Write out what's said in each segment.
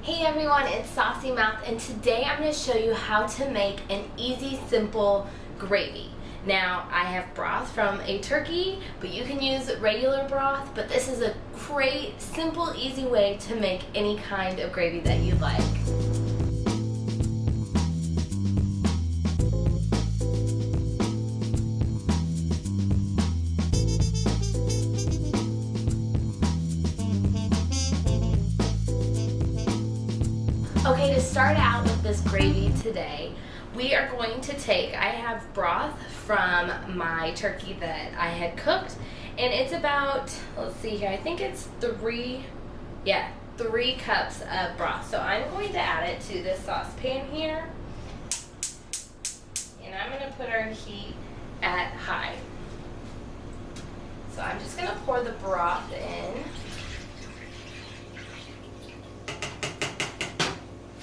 Hey everyone, it's Saucy Mouth, and today I'm going to show you how to make an easy, simple gravy. Now, I have broth from a turkey, but you can use regular broth, but this is a great, simple, easy way to make any kind of gravy that you like. Okay, to start out with this gravy today, we are going to take, I have broth from my turkey that I had cooked, and it's about, let's see here, I think it's three cups of broth. So I'm going to add it to this saucepan here, and I'm going to put our heat at high. So I'm just going to pour the broth in.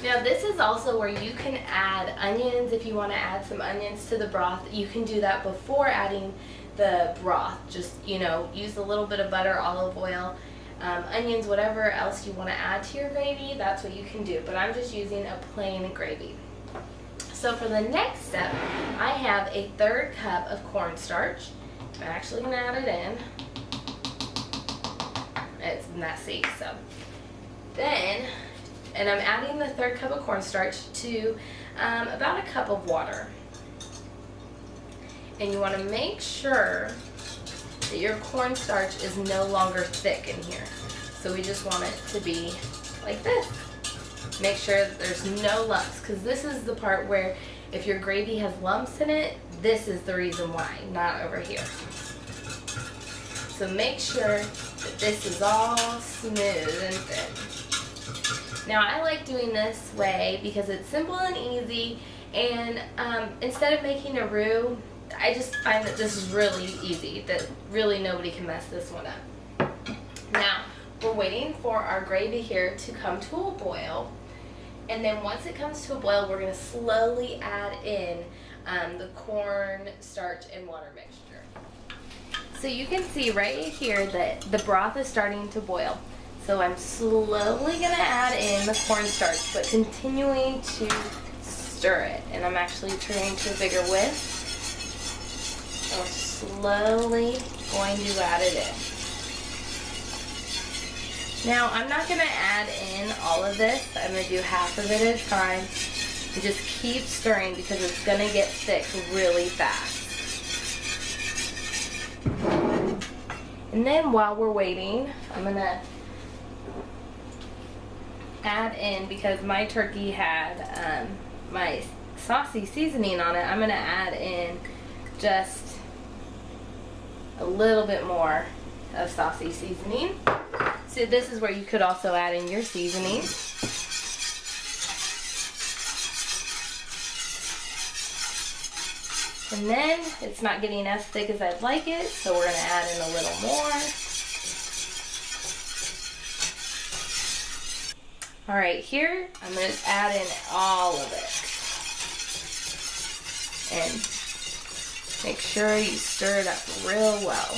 Now this is also where you can add onions. If you want to add some onions to the broth, you can do that before adding the broth. Just, use a little bit of butter, olive oil, onions, whatever else you want to add to your gravy, that's what you can do. But I'm just using a plain gravy. So for the next step, I have a 1/3 cup of cornstarch. I'm actually going to add it in. It's messy, so. And I'm adding the 1/3 cup of cornstarch to about a cup of water. And you want to make sure that your cornstarch is no longer thick in here. So we just want it to be like this. Make sure that there's no lumps, because this is the part where if your gravy has lumps in it, this is the reason why, not over here. So make sure that this is all smooth and thin. Now I like doing this way because it's simple and easy, and instead of making a roux, I just find that this is really easy, that really nobody can mess this one up. Now we're waiting for our gravy here to come to a boil, and then once it comes to a boil, we're going to slowly add in the corn starch and water mixture. So you can see right here that the broth is starting to boil. So I'm slowly going to add in the cornstarch, but continuing to stir it. And I'm actually turning to a bigger whisk. And we're slowly going to add it in. Now I'm not going to add in all of this. I'm going to do half of it at a time. And just keep stirring because it's going to get thick really fast. And then while we're waiting, I'm going to add in, because my turkey had my saucy seasoning on it, I'm going to add in just a little bit more of saucy seasoning. So this is where you could also add in your seasoning. And then it's not getting as thick as I'd like it, so we're going to add in a little more. Alright, here I'm going to add in all of it. And make sure you stir it up real well.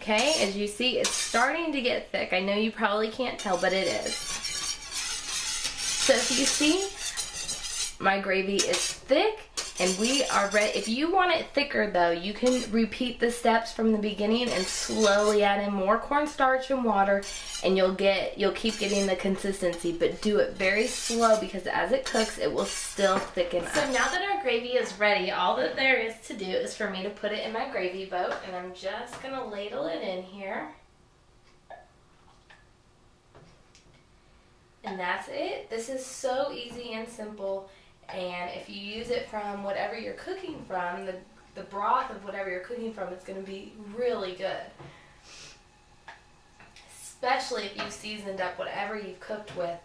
Okay, as you see, it's starting to get thick. I know you probably can't tell, but it is. So if you see, my gravy is thick. And we are ready. If you want it thicker though, you can repeat the steps from the beginning and slowly add in more cornstarch and water, and you'll keep getting the consistency, but do it very slow because as it cooks, it will still thicken up. So now that our gravy is ready, all that there is to do is for me to put it in my gravy boat, and I'm just gonna ladle it in here. And that's it. This is so easy and simple. And if you use it from whatever you're cooking from, the broth of whatever you're cooking from, it's going to be really good. Especially if you've seasoned up whatever you've cooked with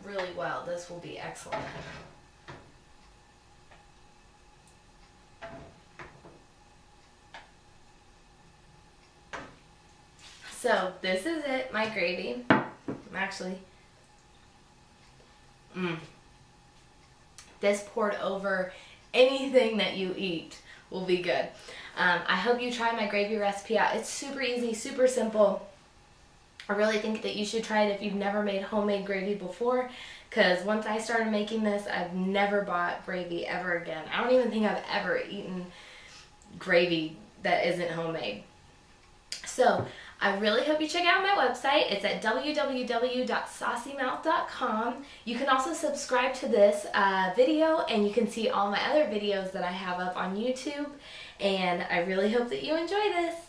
really well. This will be excellent. So this is it, my gravy. I'm actually... This poured over anything that you eat we'll be good. I hope you try my gravy recipe out. It's super easy, super simple. I really think that you should try it if you've never made homemade gravy before, because once I started making this, I've never bought gravy ever again. I don't even think I've ever eaten gravy that isn't homemade. So I really hope you check out my website. It's at www.sausymouth.com. You can also subscribe to this video, and you can see all my other videos that I have up on YouTube. And I really hope that you enjoy this.